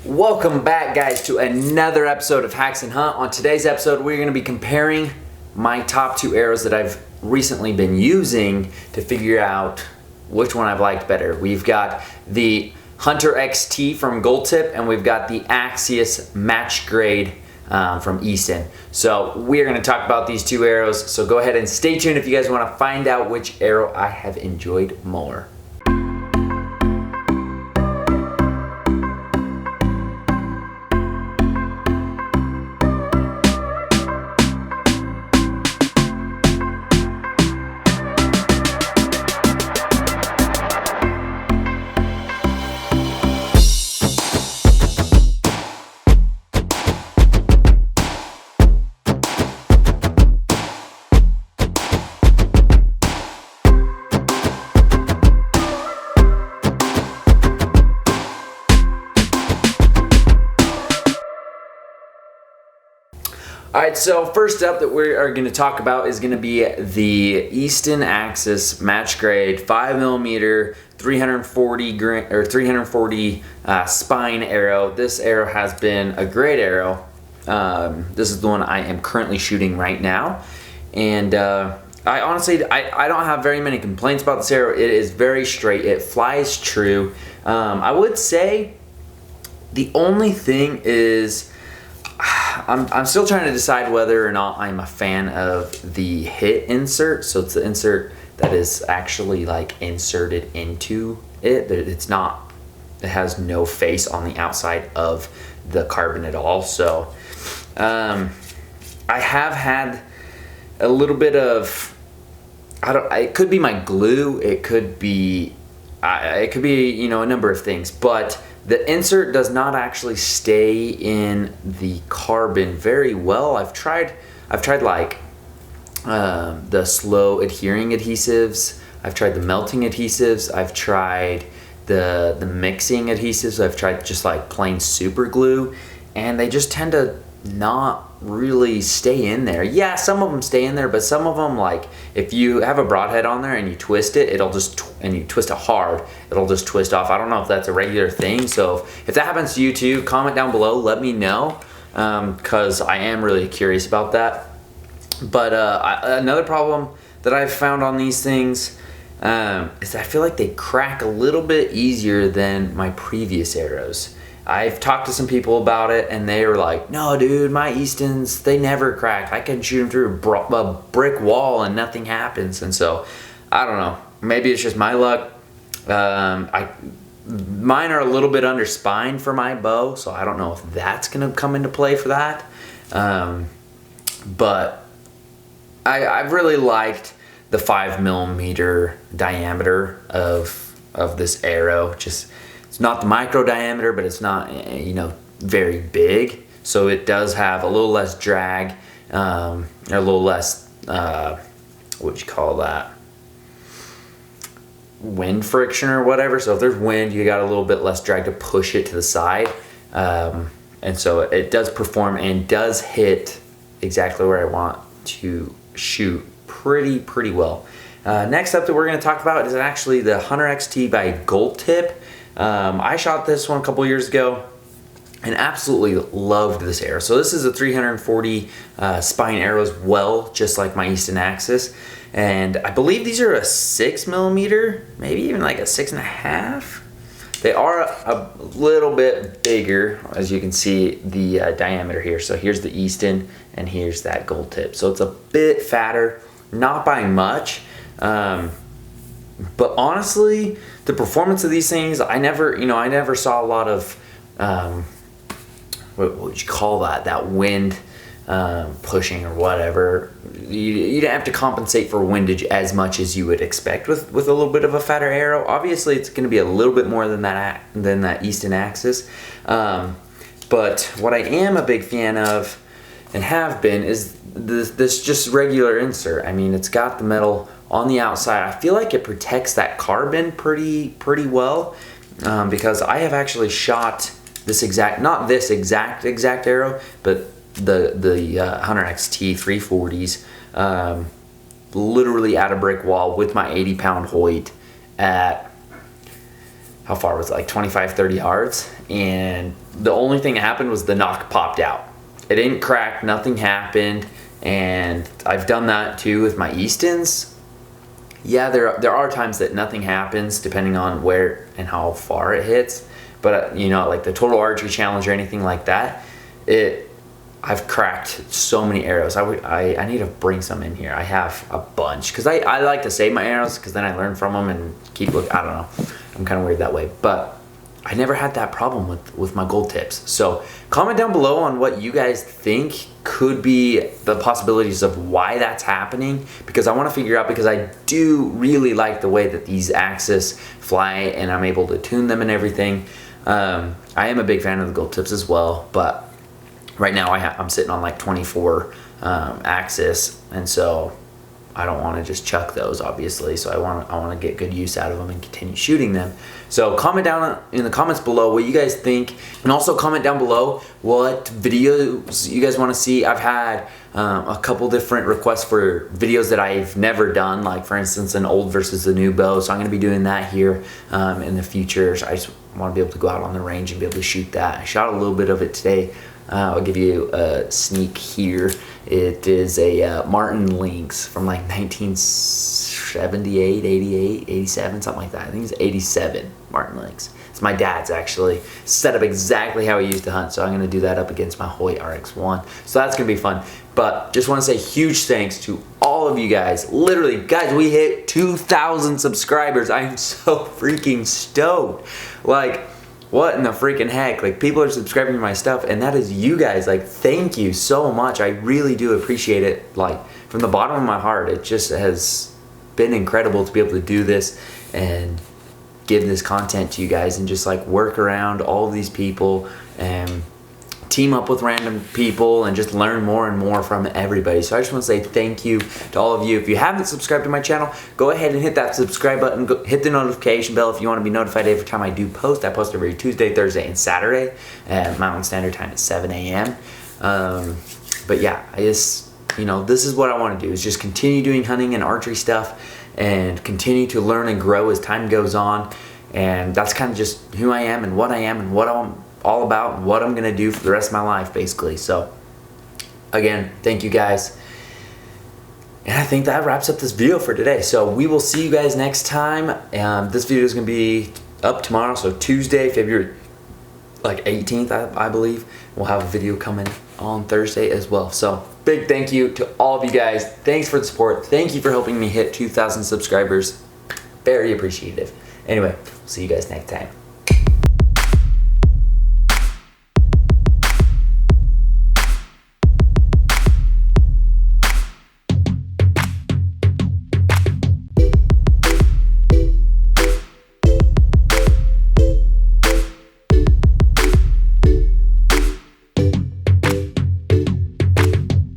Welcome back, guys, to another episode of Haxenhunt. On today's episode, we're going to be comparing my top two arrows that I've recently been using to figure out which one I've liked better. We've got the Hunter XT from Gold Tip, and we've got the Axius Match Grade from Easton. So we're going to talk about these two arrows. So go ahead and stay tuned if you guys want to find out which arrow I have enjoyed more. Alright, so first up that we are going to talk about is going to be the Easton Axius Match Grade 5mm 340 spine arrow. This arrow has been a great arrow. This is the one I am currently shooting right now, and I honestly don't have very many complaints about this arrow. It is very straight. It flies true. I would say the only thing is I'm still trying to decide whether or not I'm a fan of the hit insert. So it's the insert that is actually like inserted into it. It's not, it has no face on the outside of the carbon at all. So I have had a little bit of, it could be my glue, it could be you know, a number of things, but the insert does not actually stay in the carbon very well. I've tried like the slow adhering adhesives. I've tried the melting adhesives. I've tried the mixing adhesives. I've tried just like plain super glue, and they just tend to not really stay in there. Yeah, some of them stay in there, but some of them, like if you have a broadhead on there and you twist it, and you twist it hard, it'll just twist off. I don't know if that's a regular thing. So if that happens to you too, comment down below, let me know, because I am really curious about that. But another problem that I've found on these things is that I feel like they crack a little bit easier than my previous arrows. I've talked to some people about it, and they were like, no dude, my Eastons, they never crack. I can shoot them through a brick wall and nothing happens. And so I don't know, maybe it's just my luck. Mine are a little bit under spine for my bow, so I don't know if that's gonna come into play for that. But I've really liked the 5mm diameter of this arrow. It's not the micro diameter, but it's not, you know, very big. So it does have a little less drag, or a little less, what would you call that? Wind friction or whatever. So if there's wind, you got a little bit less drag to push it to the side. And so it does perform and does hit exactly where I want to shoot pretty well. Next up that we're going to talk about is actually the Hunter XT by Gold Tip. I shot this one a couple years ago and absolutely loved this arrow. So this is a 340 spine arrow as well, just like my Easton Axius. And I believe these are a 6mm, maybe even like a 6.5. They are a little bit bigger, as you can see the diameter here. So here's the Easton and here's that Gold Tip. So it's a bit fatter, not by much. But honestly, the performance of these things, I never saw a lot of, what would you call that? That wind pushing or whatever. You didn't have to compensate for windage as much as you would expect with a little bit of a fatter arrow. Obviously, it's going to be a little bit more than that Easton Axius. But what I am a big fan of, and have been, is this just regular insert. I mean, it's got the metal on the outside. I feel like it protects that carbon pretty well, because I have actually shot this not this exact arrow, but the Hunter XT 340s literally at a brick wall with my 80-pound Hoyt at how far was it, like 25, 30 yards, and the only thing that happened was the knock popped out. It didn't crack, nothing happened, and I've done that too with my Eastons. Yeah, there are times that nothing happens depending on where and how far it hits, but you know, like the Total Archery Challenge or anything like that, I've cracked so many arrows. I need to bring some in here. I have a bunch because I like to save my arrows because then I learn from them and keep looking. I don't know. I'm kind of weird that way, but I never had that problem with my gold tips. So comment down below on what you guys think could be the possibilities of why that's happening, because I want to figure out, because I do really like the way that these axes fly and I'm able to tune them and everything. I am a big fan of the gold tips as well, but right now I'm sitting on like 24 axis, and so I don't want to just chuck those, obviously. So I want to get good use out of them and continue shooting them. So comment down in the comments below what you guys think, and also comment down below what videos you guys want to see. I've had a couple different requests for videos that I've never done, like for instance an old versus the new bow. So I'm going to be doing that here in the future. So I just want to be able to go out on the range and be able to shoot that. I shot a little bit of it today. I'll give you a sneak here. It is a Martin Lynx from like 1978, 88, 87, something like that. I think it's 87 Martin Lynx. It's my dad's, actually. Set up exactly how he used to hunt, so I'm going to do that up against my Hoyt RX-1. So that's going to be fun. But just want to say huge thanks to all of you guys. Literally, guys, we hit 2,000 subscribers. I am so freaking stoked. Like, what in the freaking heck? Like, people are subscribing to my stuff, and that is you guys. Like, thank you so much. I really do appreciate it. Like, from the bottom of my heart, it just has been incredible to be able to do this and give this content to you guys, and just like work around all of these people and team up with random people and just learn more and more from everybody. So I just want to say thank you to all of you. If you haven't subscribed to my channel, go ahead and hit that subscribe button. Hit the notification bell if you want to be notified every time I do post. I post every Tuesday, Thursday, and Saturday at Mountain Standard Time at 7 a.m. But yeah, I just, you know, this is what I want to do, is just continue doing hunting and archery stuff and continue to learn and grow as time goes on. And that's kind of just who I am and what I'm all about and what I'm gonna do for the rest of my life, basically. So again, thank you guys, and I think that wraps up this video for today. So we will see you guys next time. This video is gonna be up tomorrow, so Tuesday, February like 18th, I believe. We'll have a video coming on Thursday as well. So big thank you to all of you guys. Thanks for the support. Thank you for helping me hit 2,000 subscribers. Very appreciative. Anyway, see you guys next time.